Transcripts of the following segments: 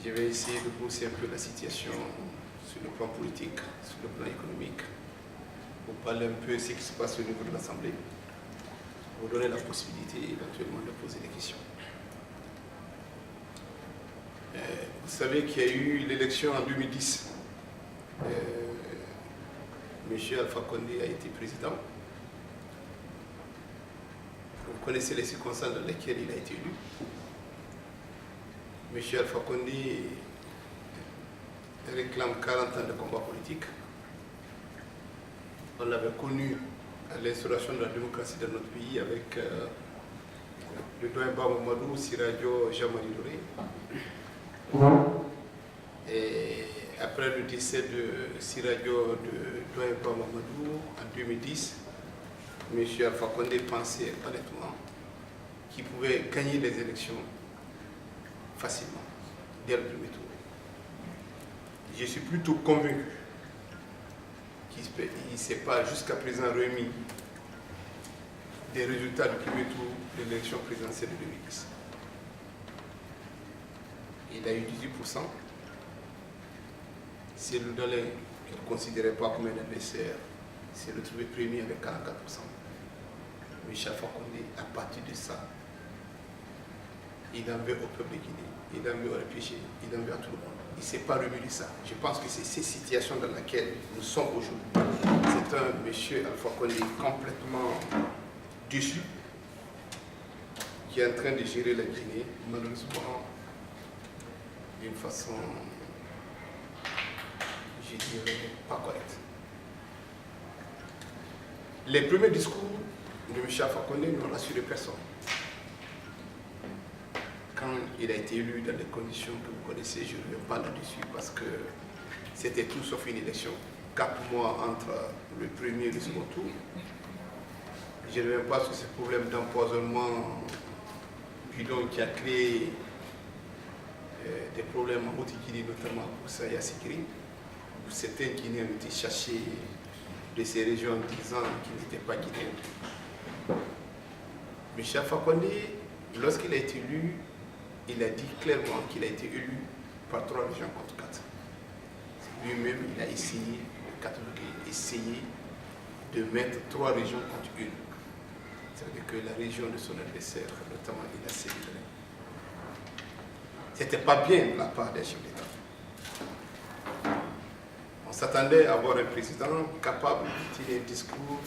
Je vais essayer de brosser un peu la situation sur le plan politique, sur le plan économique, pour parler un peu de ce qui se passe au niveau de l'Assemblée, pour donner la possibilité éventuellement de poser des questions. Vous savez qu'il y a eu l'élection en 2010. M. Alpha Condé a été président. Vous connaissez les circonstances dans lesquelles il a été élu. M. Alpha Condé réclame 40 ans de combat politique. On l'avait connu à l'instauration de la démocratie dans notre pays avec le doyen Mamadou, Siradio, Jean-Marie Doré. Et après le décès de Siradio, de doyen Mamadou, en 2010, M. Alpha Condé pensait honnêtement qu'il pouvait gagner les élections facilement, dès le premier tour. Je suis plutôt convaincu qu'il ne s'est pas jusqu'à présent remis des résultats du premier tour de l'élection présidentielle de 2010. Il a eu 18%. C'est le Dolin qu'il ne considérait pas comme un adversaire, s'est retrouvé premier avec 44%. Michel Fakonde, à partir de ça, il en veut au peuple de Guinée, il en veut aux réfugiés, il en veut à tout le monde. Il ne s'est pas remis de ça. Je pense que c'est ces situations dans lesquelles nous sommes aujourd'hui. C'est un monsieur Alpha Condé complètement déçu, qui est en train de gérer la Guinée, malheureusement, d'une façon, je dirais, pas correcte. Les premiers discours de M. Alpha Condé n'ont rassuré personne. Quand il a été élu dans les conditions que vous connaissez, je ne reviens pas là-dessus parce que c'était tout sauf une élection. 4 mois entre le premier et le second tour. Je ne reviens pas sur ce problème d'empoisonnement bidon qui a créé des problèmes en Haute-Guinée, notamment pour Saya Sikiri, où certains Guinéens ont été cherchés de ces régions en disant qu'ils n'étaient pas Guinéens. M. Alpha Condé, lorsqu'il a été élu, il a dit clairement qu'il a été élu par 3 régions contre 4. Lui-même, il a essayé de mettre 3 régions contre 1. C'est-à-dire que la région de son adversaire, notamment, il a célébré. Ce n'était pas bien de la part des chefs d'État. On s'attendait à avoir un président capable de tenir un discours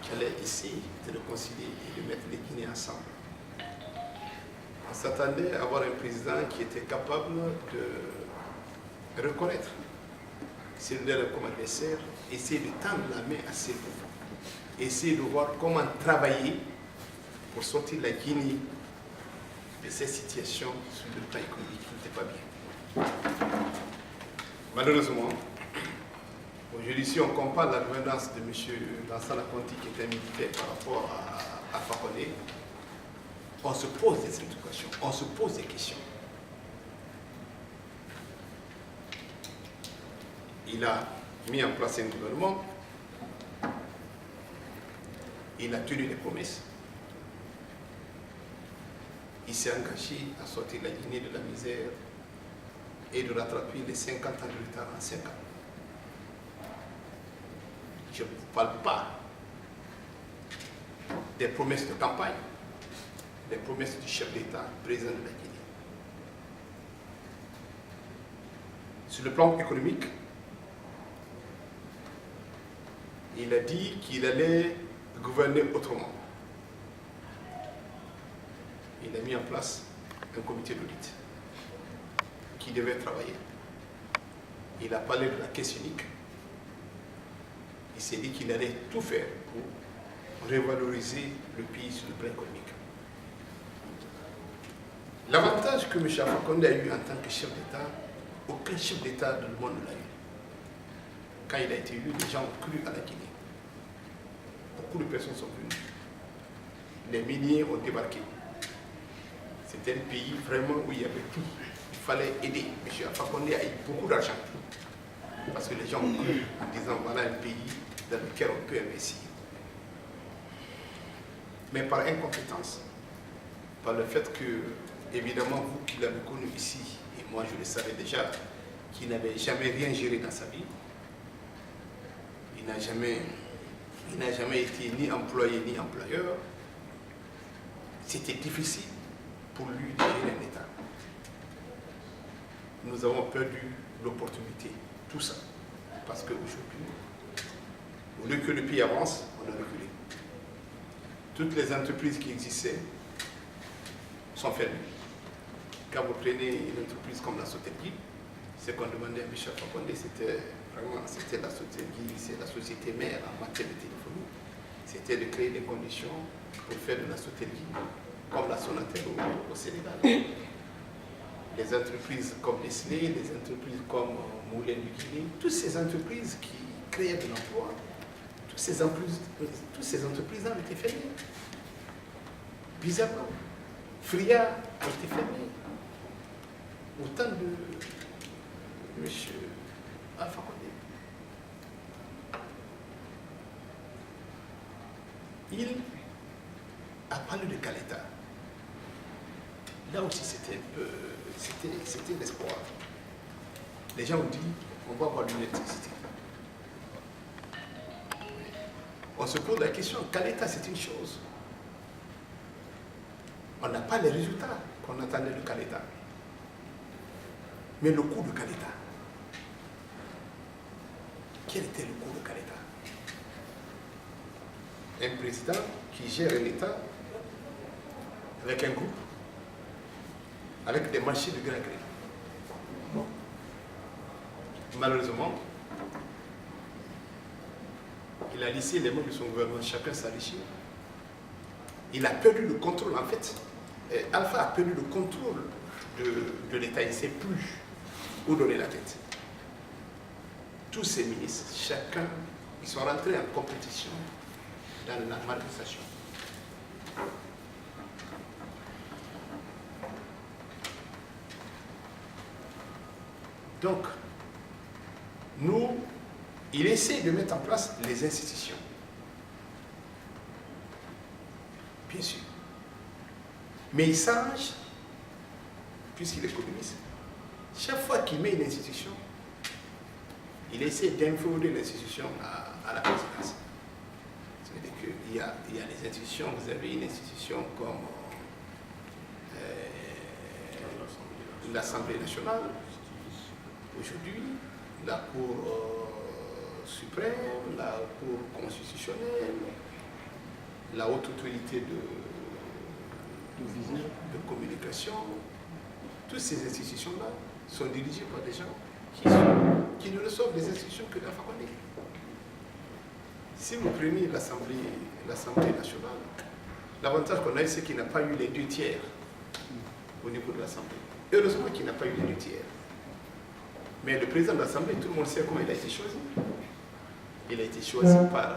qui allait essayer de réconcilier et de mettre les Guinéens ensemble. On s'attendait à avoir un président qui était capable de reconnaître ses leaders comme adversaires, essayer de tendre la main à ses pouvoirs, essayer de voir comment travailler pour sortir la Guinée de cette situation sur le plan économique qui n'était pas bien. Malheureusement, aujourd'hui, si on compare la gouvernance de M. Lansana Conti, qui était militaire par rapport à Alpha Condé, on se pose des interrogations, on se pose des questions. Il a mis en place un gouvernement, il a tenu des promesses, il s'est engagé à sortir la Guinée de la misère et de rattraper les 50 ans de retard en 5 ans. Je ne vous parle pas des promesses de campagne, des promesses du chef d'État, président de la Guinée. Sur le plan économique, il a dit qu'il allait gouverner autrement. Il a mis en place un comité d'audit qui devait travailler. Il a parlé de la caisse unique. Il s'est dit qu'il allait tout faire pour revaloriser le pays sur le plan économique. L'avantage que M. Alpha Condé a eu en tant que chef d'État, aucun chef d'État dans le monde ne l'a eu. Quand il a été élu, les gens ont cru à la Guinée. Beaucoup de personnes sont venues. Les milliers ont débarqué. C'était un pays vraiment où il y avait tout. Il fallait aider. M. Alpha Condé a eu beaucoup d'argent. Parce que les gens ont cru en disant voilà un pays dans lequel on peut investir. Mais par incompétence, par le fait que évidemment, vous qui l'avez connu ici, et moi je le savais déjà, qui n'avait jamais rien géré dans sa vie, il n'a jamais été ni employé ni employeur, c'était difficile pour lui de gérer un État. Nous avons perdu l'opportunité, tout ça, parce qu'aujourd'hui, au lieu que le pays avance, on a reculé. Toutes les entreprises qui existaient sont fermées. Quand vous prenez une entreprise comme la Sotelgui, ce qu'on demandait à Michel Fakonde, c'était la Sotelgui, c'est la société mère en matière de téléphonie. C'était de créer des conditions pour faire de la Sotelgui comme la Sonatel au Sénégal. Les entreprises comme Nestlé, les entreprises comme Moulin du Guinée, toutes ces entreprises qui créaient de l'emploi, toutes ces entreprises-là ont été fermées. Bizarrement, Fria a été fermé. Autant de M. Alpha Condé. Il a parlé de Caleta. Là aussi, c'était un peu, c'était l'espoir. Les gens ont dit, on va avoir l'électricité. On se pose la question, Caleta, c'est une chose. On n'a pas les résultats qu'on attendait de Caleta. Mais le coût de Caleta. Quel était le coût de Caleta? Un président qui gère un État avec un groupe, avec des marchés de gré à gré. Malheureusement, il a laissé les membres de son gouvernement chacun s'enrichir. Il a perdu le contrôle, en fait. Alpha a perdu le contrôle de l'État. Il ne sait plus où donner la tête. Tous ces ministres, chacun, ils sont rentrés en compétition dans la malversation. Donc, nous, il essaie de mettre en place les institutions. Bien sûr. Mais il s'arrange, puisqu'il est communiste. Chaque fois qu'il met une institution, il essaie d'inféoder l'institution à la présidence. C'est-à-dire qu'il y a les institutions, vous avez une institution comme l'Assemblée nationale, aujourd'hui, la Cour suprême, la Cour constitutionnelle, la haute autorité de communication. Toutes ces institutions-là sont dirigées par des gens qui ne reçoivent des institutions que d'Alpha Condé. Si vous prenez l'Assemblée nationale, l'avantage qu'on a, c'est qu'il n'a pas eu les 2/3 au niveau de l'Assemblée. Heureusement qu'il n'a pas eu les 2/3. Mais le président de l'Assemblée, tout le monde sait comment il a été choisi. Il a été choisi par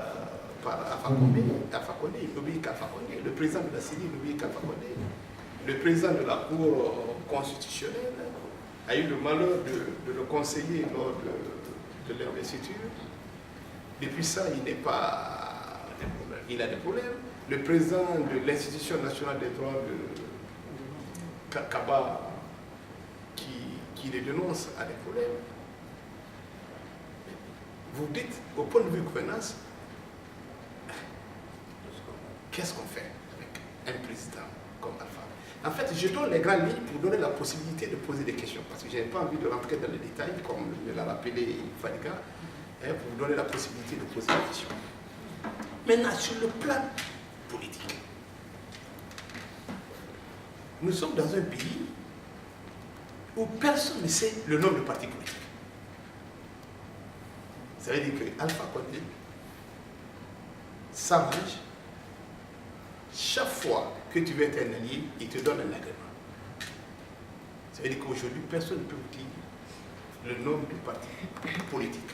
Alpha Condé. Alpha Condé, il n'obéit qu'Alpha Condé. Le président de la CENI n'obéit qu'Alpha Condé. Le président de la Cour constitutionnelle a eu le malheur de le conseiller lors de l'investiture. Depuis ça, il a des problèmes. Le président de l'Institution nationale des droits de Kaba, qui les dénonce, a des problèmes. Vous dites, au point de vue gouvernance, qu'est-ce qu'on fait avec un président comme Alpha? En fait, je donne les grandes lignes pour donner la possibilité de poser des questions, parce que je n'ai pas envie de rentrer dans les détails, comme me l'a rappelé Fadiga, pour vous donner la possibilité de poser des questions. Maintenant, sur le plan politique, nous sommes dans un pays où personne ne sait le nom de parti politique. Ça veut dire que Alpha Condé s'arrange. Chaque fois que tu veux être un allié, il te donne un agrément. Ça veut dire qu'aujourd'hui, personne ne peut vous dire le nom du parti politique.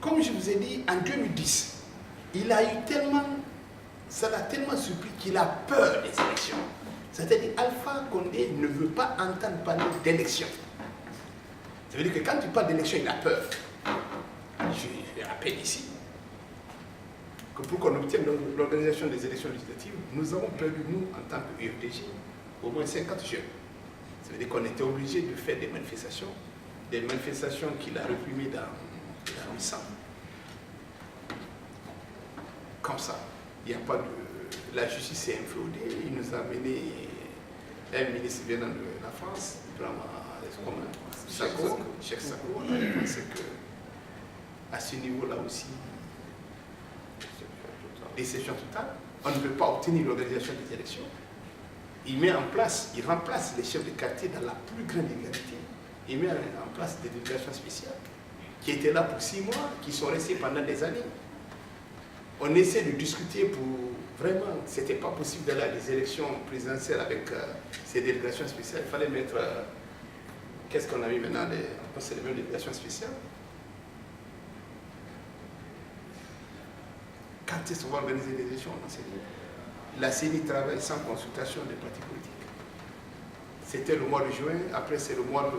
Comme je vous ai dit, en 2010, il a eu tellement, ça l'a tellement surpris qu'il a peur des élections. C'est-à-dire Alpha Condé ne veut pas entendre parler d'élections. Ça veut dire que quand tu parles d'élections, il a peur. Je rappelle ici, que pour qu'on obtienne l'organisation des élections législatives, nous avons perdu, nous, en tant que UFDG, au moins 50 jeunes. Ça veut dire qu'on était obligé de faire des manifestations qu'il a réprimées dans 800. Comme ça, il n'y a pas de... La justice est inféodée, il nous a amené un ministre venant de la France, Cheikh Sako, on a pensé qu'à ce niveau-là aussi, déception totale, on ne peut pas obtenir l'organisation des élections. Il remplace les chefs de quartier dans la plus grande égalité. Il met en place des délégations spéciales qui étaient là pour 6 mois, qui sont restés pendant des années. On essaie de discuter pour vraiment, c'était pas possible d'aller à des élections présidentielles avec ces délégations spéciales. Il fallait mettre, qu'est-ce qu'on a mis maintenant, c'est les mêmes délégations spéciales. Quand est-ce qu'on va organiser des élections en CENI? La CENI travaille sans consultation des partis politiques. C'était le mois de juin, après c'est le mois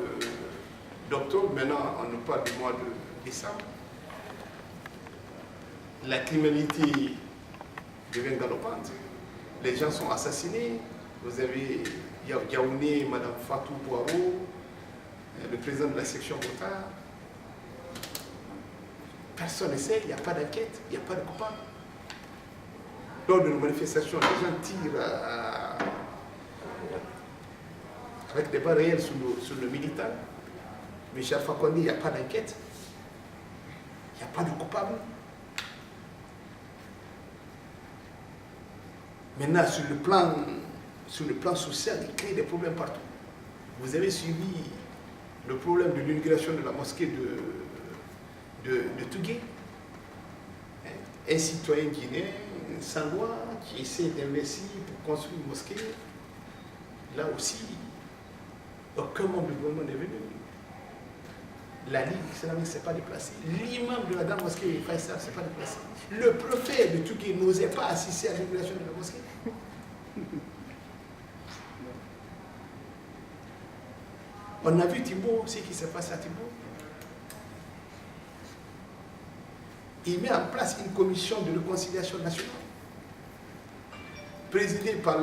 d'octobre, maintenant on nous parle du mois de décembre. La criminalité devient galopante. Les gens sont assassinés. Vous avez Yaoundé, Mme Fatou Poirot, le président de la section Botard. Personne n'essaie, il n'y a pas d'enquête, il n'y a pas de coupable. Lors de nos manifestations, les gens tirent avec des balles réelles sur le militant. Mais chez Alpha Condé, il n'y a pas d'enquête. Il n'y a pas de coupable. Maintenant, sur le plan social, il crée des problèmes partout. Vous avez suivi le problème de l'inauguration de la mosquée de Tougué. Un citoyen guinéen, sans loi, qui essaie d'investir pour construire une mosquée. Là aussi, aucun membre du gouvernement n'est venu. La Ligue islamique ne s'est pas déplacée. L'imam de la grande mosquée Faisal ne s'est pas déplacé. Le préfet de Tougué n'osait pas assister à l'inauguration de la mosquée. On a vu Timbo, ce qui s'est passé à Timbo. Il met en place une commission de réconciliation nationale, présidée par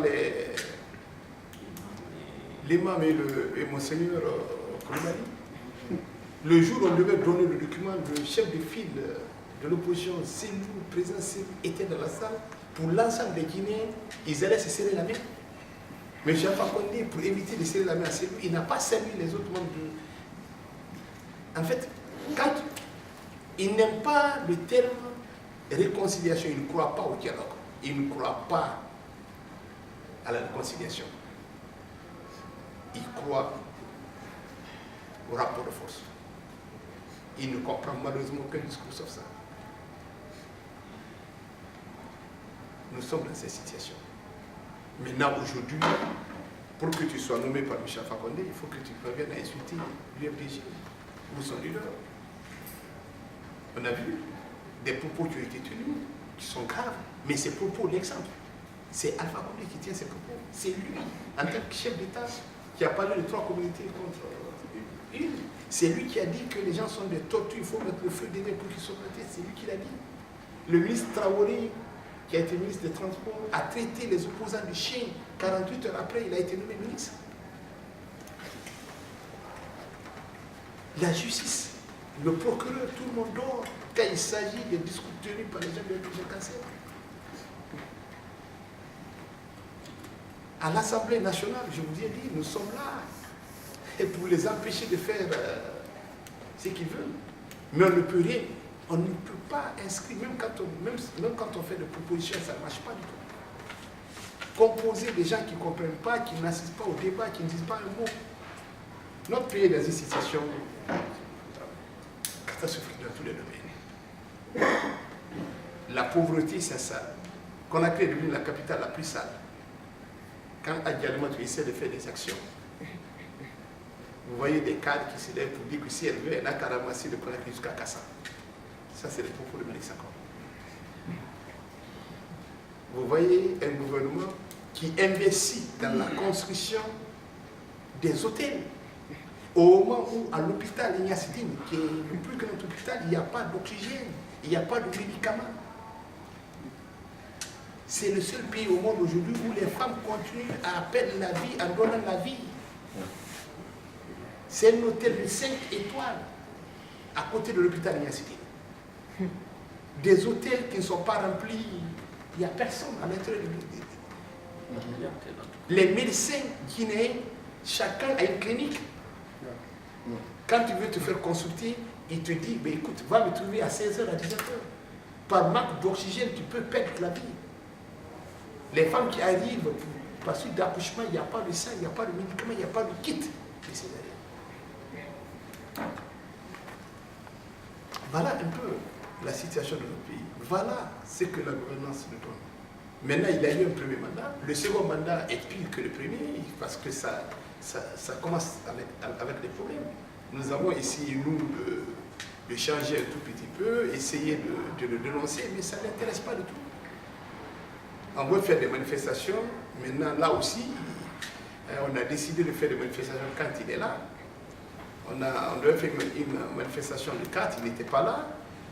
l'imam et Monseigneur Koulibaly. Le jour où on devait donner le document, le chef de file de l'opposition, Cellou, le président Cellou, était dans la salle. Pour l'ensemble des Guinéens, ils allaient se serrer la main. Mais M. Alpha Condé, pour éviter de serrer la main à Cellou, il n'a pas servi les autres membres du... En fait, quand il n'aime pas le terme réconciliation, il ne croit pas au dialogue, il ne croit pas à la réconciliation. Il croit au rapport de force. Il ne comprend malheureusement aucun discours sauf ça. Nous sommes dans cette situation. Maintenant, aujourd'hui, pour que tu sois nommé par Michel Fakonde, il faut que tu parviennes à insulter l'UFDG ou son leader. On a vu des propos qui ont été tenus, qui sont graves, mais ces propos, l'exemple, c'est Alpha Condé qui tient ces propos. C'est lui, en tant que chef d'État, qui a parlé de 3 communautés contre une. C'est lui qui a dit que les gens sont des tortues, il faut mettre le feu derrière pour qu'ils soient plantés. C'est lui qui l'a dit. Le ministre Traoré, qui a été ministre des Transports, a traité les opposants de chiens. 48 heures après, il a été nommé ministre. La justice, le procureur, tout le monde dort quand il s'agit des discours tenus par les gens de cancer. À l'Assemblée nationale, je vous ai dit, nous sommes là et pour les empêcher de faire ce qu'ils veulent. Mais on ne peut rien. On ne peut pas inscrire, même quand on fait des propositions, ça ne marche pas du tout. Composer des gens qui ne comprennent pas, qui n'assistent pas au débat, qui ne disent pas un mot. Notre pays est dans une situation catastrophique dans tous les domaines. La pauvreté, c'est ça. Conakry est devenue la capitale la plus sale. Quand Adjalouma essaie de faire des actions, vous voyez des cadres qui se lèvent pour dire que si elle veut, elle n'a qu'à ramasser de Conakry jusqu'à Kassa. Ça, c'est le propos de Malik Sakho. Vous voyez un gouvernement qui investit dans la construction des hôtels. Au moment où, à l'hôpital Ignacidine, qui est le plus grand hôpital, il n'y a pas d'oxygène, il n'y a pas de médicaments. C'est le seul pays au monde aujourd'hui où les femmes continuent à perdre la vie en donnant la vie. C'est un hôtel de 5 étoiles à côté de l'hôpital Niassidi. Des hôtels qui ne sont pas remplis, il n'y a personne à l'intérieur de l'hôtel. Les médecins guinéens, chacun a une clinique. Quand tu veux te faire consulter, il te dit, ben écoute, va me trouver à 16h, à 17h. Par manque d'oxygène, tu peux perdre la vie. Les femmes qui arrivent, par suite d'accouchement, il n'y a pas de sang, il n'y a pas de médicaments, il n'y a pas de kit. Voilà un peu la situation de notre pays. Voilà ce que la gouvernance nous donne. Maintenant, il a eu un premier mandat. Le second mandat est pire que le premier parce que ça commence avec des problèmes. Nous avons essayé, nous, de changer un tout petit peu, essayer de le dénoncer, mais ça ne l'intéresse pas du tout. On veut faire des manifestations. Maintenant, là aussi, on a décidé de faire des manifestations quand il est là. On devait faire une manifestation le 4, il n'était pas là.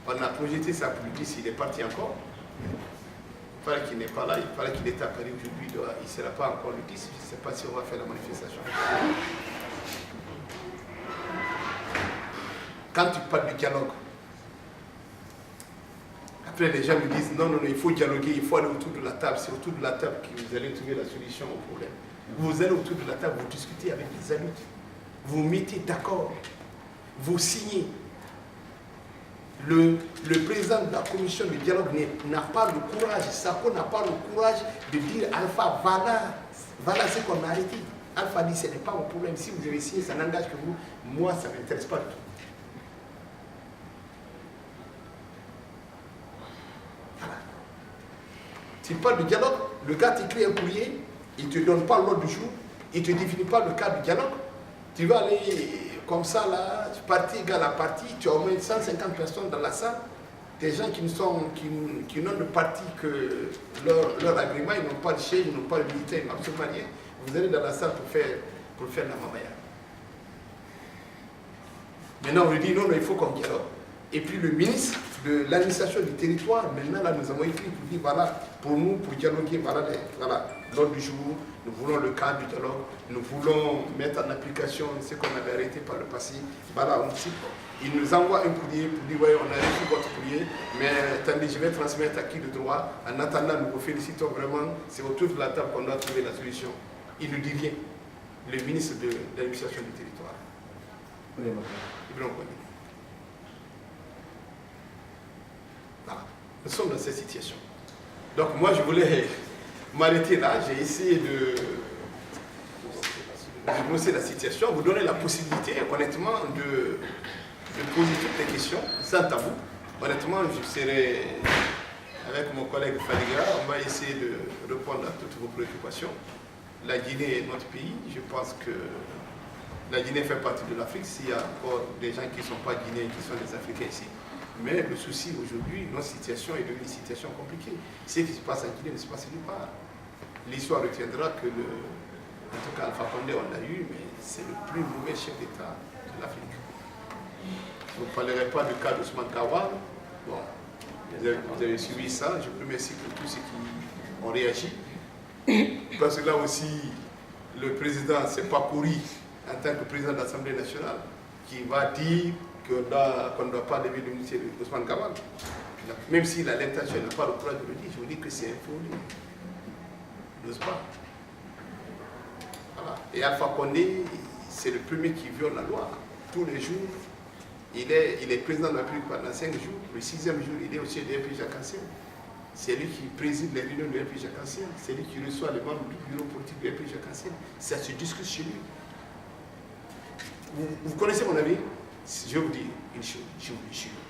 On a projeté ça pour lui dire s'il est parti encore. Il paraît qu'il n'est pas là, il paraît qu'il est à Paris aujourd'hui, il ne sera pas encore le 10, je ne sais pas si on va faire la manifestation. Quand tu parles du dialogue, après les gens me disent non, il faut dialoguer, il faut aller autour de la table, c'est autour de la table que vous allez trouver la solution au problème. Vous allez autour de la table, vous discutez avec les adultes, vous mettez d'accord, vous signez. Le président de la commission de dialogue n'a pas le courage, Sako n'a pas le courage de dire Alpha, voilà ce qu'on a arrêté. Alpha dit ce n'est pas mon problème, si vous avez signé, ça n'engage que vous, moi ça ne m'intéresse pas du tout. Voilà. Tu parles de dialogue, le gars t'écrit un courrier, il ne te donne pas l'ordre du jour, il ne te définit pas le cadre du dialogue, tu vas aller comme ça là, partie égale à partie, tu as au moins 150 personnes dans la salle, des gens qui n'ont de parti que leur agrément, ils n'ont pas de chef, ils n'ont pas de militaire, ils n'ont absolument rien. Vous allez dans la salle pour faire la mamaya. Maintenant on lui dit non, il faut qu'on dialogue. Et puis le ministre de l'administration du territoire, maintenant là nous avons écrit pour dire voilà, pour nous, pour dialoguer, voilà l'ordre du jour, nous voulons le cadre du dialogue, nous voulons mettre en application ce qu'on avait arrêté par le passé. Voilà, il nous envoie un courrier pour dire ouais, on a reçu votre courrier, mais attendez, je vais transmettre à qui le droit. En attendant, nous vous félicitons vraiment, c'est autour de la table qu'on doit trouver la solution. Il ne dit rien, le ministre de l'administration du territoire. Voilà, nous sommes dans cette situation. Donc moi je voulais m'arrêter là, j'ai essayé de dénoncer la situation, vous donner la possibilité honnêtement de poser toutes les questions sans tabou. Honnêtement, je serai avec mon collègue Fadiga, on va essayer de répondre à toutes vos préoccupations. La Guinée est notre pays, je pense que la Guinée fait partie de l'Afrique, s'il y a encore des gens qui ne sont pas guinéens, qui sont des Africains ici. Mais le souci aujourd'hui, notre situation est devenue une situation compliquée. Ce qui se passe en Guinée ne se passe nulle part. L'histoire retiendra que, en tout cas, Alpha Condé, on l'a eu, mais c'est le plus mauvais chef d'État de l'Afrique. Je ne parlerai pas du cas d'Ousmane Kawal. Bon, vous avez suivi ça. Je peux remercier tous ceux qui ont réagi. Parce que là aussi, le président, c'est pas Kouri, en tant que président de l'Assemblée nationale, qui va dire qu'on ne doit pas lever l'immunité d'Ousmane Kawal. Même s'il a l'intention, il n'a pas le courage de le dire, je vous dis que c'est un faux. Il n'ose pas. Voilà. Et Alpha Condé, c'est le premier qui viole la loi. Tous les jours, il est président de la République pendant 5 jours. Le 6e jour, il est au siège de RP Jacques Ancien. C'est lui qui préside les réunions de RP Jacques Ancien. C'est lui qui reçoit les membres du bureau politique de RP Jacques Ancien. Ça se discute chez lui. Vous connaissez mon avis? Je vous dis une chose,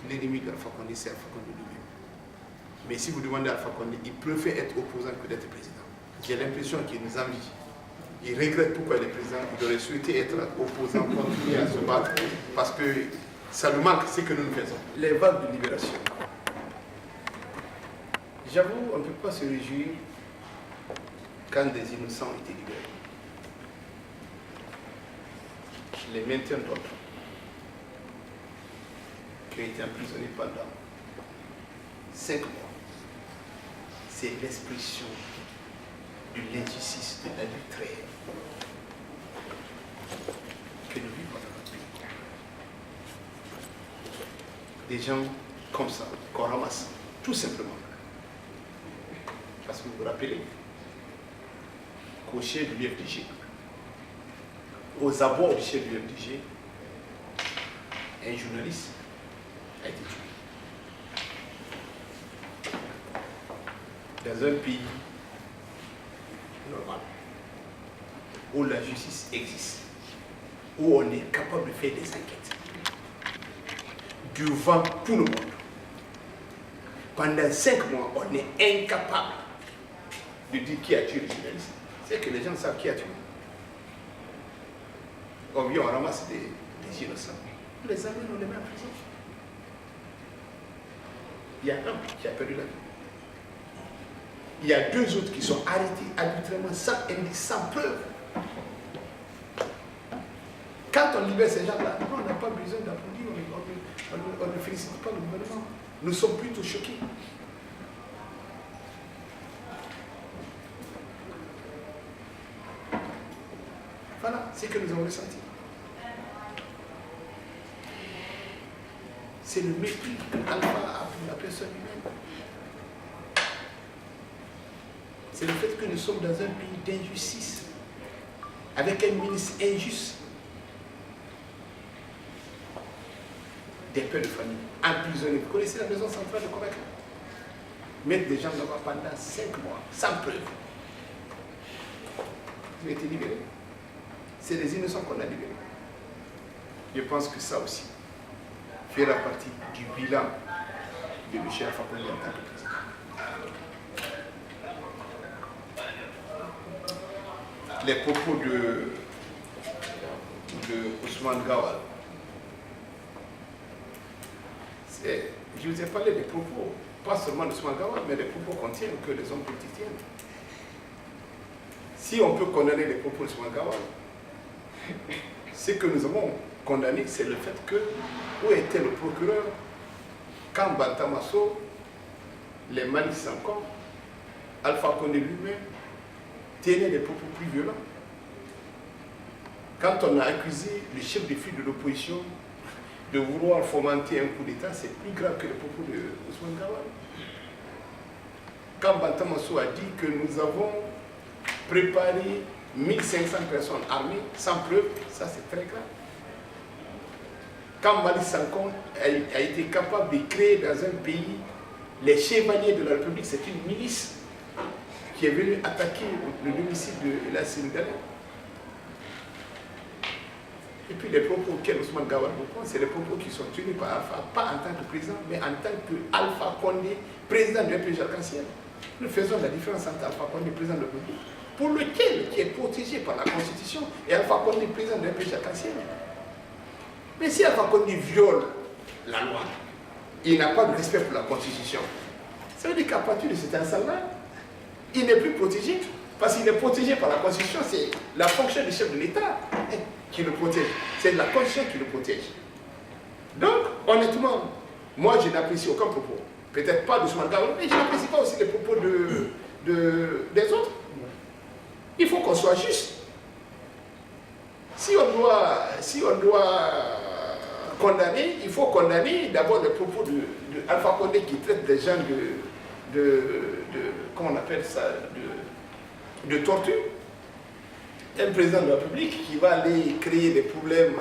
l'ennemi d'Alpha Condé, c'est Alpha Condé lui-même. Mais si vous demandez à Alpha Condé, il préfère être opposant que d'être président. J'ai l'impression qu'il nous envie. Il regrette pourquoi il est président. Il aurait souhaité être opposant, continuer à se battre, parce que ça nous manque, ce que nous nous faisons. Les vagues de libération. J'avoue, on ne peut pas se réjouir quand des innocents ont été libérés. Je les maintiens d'autres qui ont été emprisonnés pendant 5 mois. c'est l'expression de l'injustice, de l'adultère que nous vivons dans notre pays. Des gens comme ça, qu'on ramasse, tout simplement. Parce que vous vous rappelez qu'au chef de l'UFDG, aux abords du chef de l'UFDG, un journaliste a été tué. Dans un pays normal, où la justice existe, où on est capable de faire des enquêtes, devant tout le monde. Pendant 5 mois, on est incapable de dire qui a tué le journaliste. C'est que les gens savent qui a tué. On vient, on ramasse des innocents. On les amène, on les met en prison. Il y a un qui a perdu la vie. Il y a 2 autres qui sont arrêtés arbitrairement sans indice, sans preuve. Quand on libère ces gens-là, on n'a pas besoin d'applaudir, on ne félicite pas le gouvernement. Nous sommes plutôt choqués. Voilà, c'est ce que nous avons ressenti. C'est le mépris qu'Alpha a pour la personne humaine. C'est le fait que nous sommes dans un pays d'injustice, avec un ministre injuste, des pères de famille emprisonnés. Vous connaissez la maison centrale de Conakry? Mettre des gens là-bas pendant 5 mois, sans preuve. Ils ont été libérés. C'est les innocents qu'on a libérés. Je pense que ça aussi fera partie du bilan de M. Alpha Condé en tant que président. Les propos de Ousmane Gawal. Je vous ai parlé des propos, pas seulement d'Ousmane Gawal, mais des propos qu'on tient, que les hommes politiques tiennent. Si on peut condamner les propos d'Ousmane Gawal, ce que nous avons condamné, c'est le fait que, où était le procureur quand Bantamasso, les Mali Sanko, Alpha Condé lui-même, tenaient des propos plus violents. Quand on a accusé le chef de file de l'opposition de vouloir fomenter un coup d'État, c'est plus grave que les propos de Ousmane Gawal. Quand Bantamasso a dit que nous avons préparé 1500 personnes armées sans preuve, ça c'est très grave. Quand Mali Sanko a été capable de créer dans un pays les chevaliers de la République, c'est une milice qui est venue attaquer le domicile de la Sénégal. Et puis les propos auxquels Ousmane Gawal reprend, c'est les propos qui sont tenus par Alpha, pas en tant que président, mais en tant qu'Alpha Condé, président du pays arc-en-ciel. Nous faisons la différence entre Alpha Condé, président de la République, pour lequel qui est protégé par la Constitution, et Alpha Condé, président du pays arc-en-ciel. Mais si Alpha Condé viole la loi, il n'a pas de respect pour la Constitution, ça veut dire qu'à partir de cet instant-là, il n'est plus protégé, parce qu'il est protégé par la Constitution, c'est la fonction du chef de l'État qui le protège. C'est la Constitution qui le protège. Donc, honnêtement, moi je n'apprécie aucun propos. Peut-être pas d'Ousmane Gawal, mais je n'apprécie pas aussi les propos des autres. Il faut qu'on soit juste. Si on doit condamner, il faut condamner d'abord les propos de Alpha Condé qui traite des gens comment on appelle ça, de torture. Un président de la République qui va aller créer des problèmes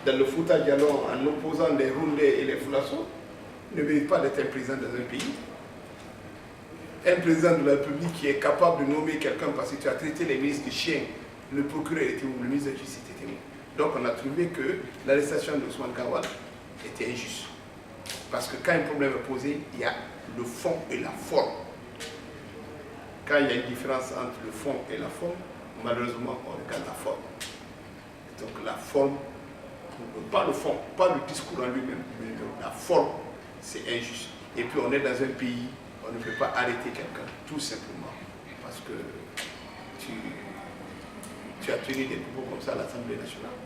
dans le Fouta Djallon en opposant les Rundais et les Foulasso ne mérite pas d'être un président dans un pays. Un président de la République qui est capable de nommer quelqu'un parce que tu as traité les ministres de chiens, le procureur était où, le ministre de la Justice était où. Donc on a trouvé que l'arrestation de Ousmane Gawal était injuste. Parce que quand un problème est posé, il y a le fond et la forme. Quand il y a une différence entre le fond et la forme, malheureusement, on regarde la forme. Donc la forme, pas le fond, pas le discours en lui-même, mais la forme, c'est injuste. Et puis on est dans un pays, on ne peut pas arrêter quelqu'un, tout simplement, parce que tu as tenu des propos comme ça à l'Assemblée nationale.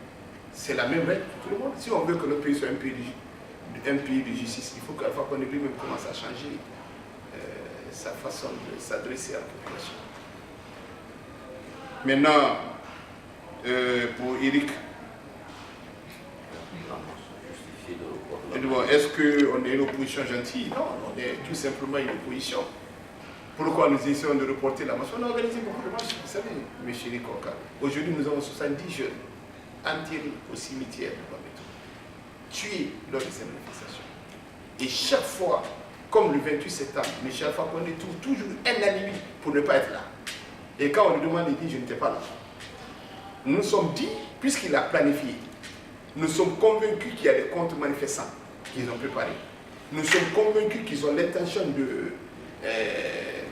C'est la même règle pour tout le monde. Si on veut que le pays soit un pays de justice, il faut qu'Alpha Condé lui-même commence à changer sa façon de s'adresser à la population. Maintenant, pour Eric, est-ce qu'on est une opposition gentille? Non, on est tout simplement une opposition. Pourquoi nous essayons de reporter la marche? On a organisé beaucoup de marches, vous savez, M. Nikoka. Aujourd'hui, nous avons 70 jeunes enterrés au cimetière de Bameto, tués lors de ces manifestations. Et chaque fois, comme le 28 septembre, M. Alpha Condé trouve toujours un alibi pour ne pas être là. Et quand on lui demande, il dit, je n'étais pas là. Nous nous sommes dit, puisqu'il a planifié, nous sommes convaincus qu'il y a des contre-manifestants qu'ils ont préparés. Nous sommes convaincus qu'ils ont l'intention de,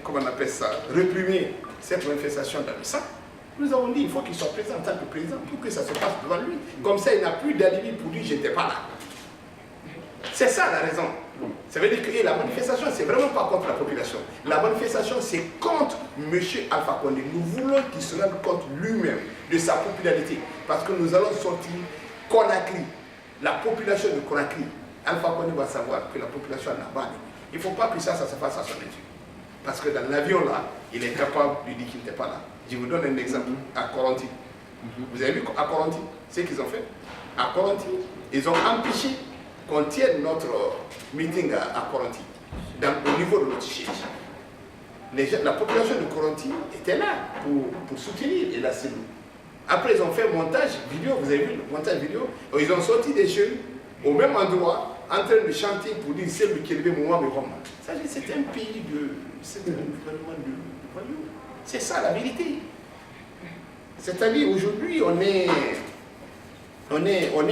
comment on appelle ça, réprimer cette manifestation dans le sang. Nous avons dit, il faut qu'il soit présent en tant que président pour que ça se passe devant lui. Comme ça, il n'a plus d'alibi pour dire, je n'étais pas là. C'est ça la raison. Ça veut dire que la manifestation, c'est vraiment pas contre la population. La manifestation, c'est contre M. Alpha Condé. Nous voulons qu'il se rende compte lui-même de sa popularité. Parce que nous allons sortir Conakry, la population de Conakry. Alpha Condé va savoir que la population n'a pas. Il ne faut pas que ça se fasse à son insu. Parce que dans l'avion là, il est capable de dire qu'il n'était pas là. Je vous donne un exemple. À Coronti. Vous avez vu à Coronti, ce qu'ils ont fait? À Coronti, ils ont empêché qu'on tienne notre meeting à Coronti, au niveau de notre siège. La population de Coronti était là pour soutenir la CELU. Après, ils ont fait montage vidéo, vous avez vu le montage vidéo, ils ont sorti des jeunes au même endroit, en train de chanter pour dire c'est lui qui est levé moi, mais vraiment. C'est un pays c'est un gouvernement de voyous. C'est ça la vérité. C'est-à-dire aujourd'hui, on est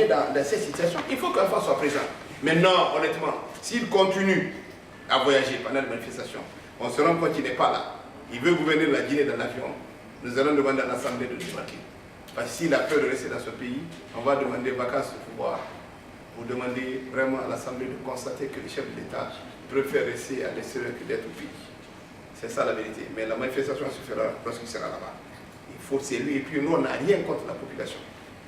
dans cette situation, il faut qu'Alpha soit présent. Maintenant, honnêtement, s'il continue à voyager pendant les manifestations, on se rend compte qu'il n'est pas là. Il veut gouverner la Guinée dans l'avion. Nous allons demander à l'Assemblée de débarquer. Parce que s'il a peur de rester dans ce pays, on va demander vacances de pouvoir pour demander vraiment à l'Assemblée de constater que le chef de l'État préfère rester à l'extérieur que d'être au pays. C'est ça la vérité. Mais la manifestation se fera lorsqu'il sera là-bas. C'est lui. Et puis nous, on n'a rien contre la population.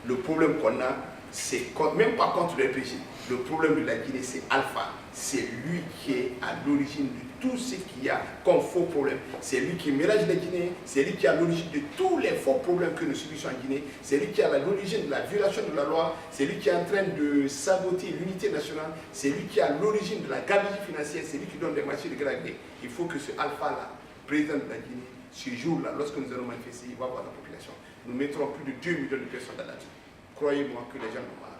Le problème qu'on a, c'est même pas contre le régime. Le problème de la Guinée, c'est Alpha. C'est lui qui est à l'origine de tout ce qu'il y a comme faux problème. C'est lui qui mélange les Guinéens. C'est lui qui est à l'origine de tous les faux problèmes que nous subissons en Guinée. C'est lui qui est à l'origine de la violation de la loi. C'est lui qui est en train de saboter l'unité nationale. C'est lui qui est à l'origine de la gabegie financière. C'est lui qui donne des marchés de gré. Il faut que ce Alpha-là, président de la Guinée, ce jour-là, lorsque nous allons manifester, il va voir la population. Nous mettrons plus de 2 millions de personnes dans la vie. Croyez-moi que les gens n'ont pas.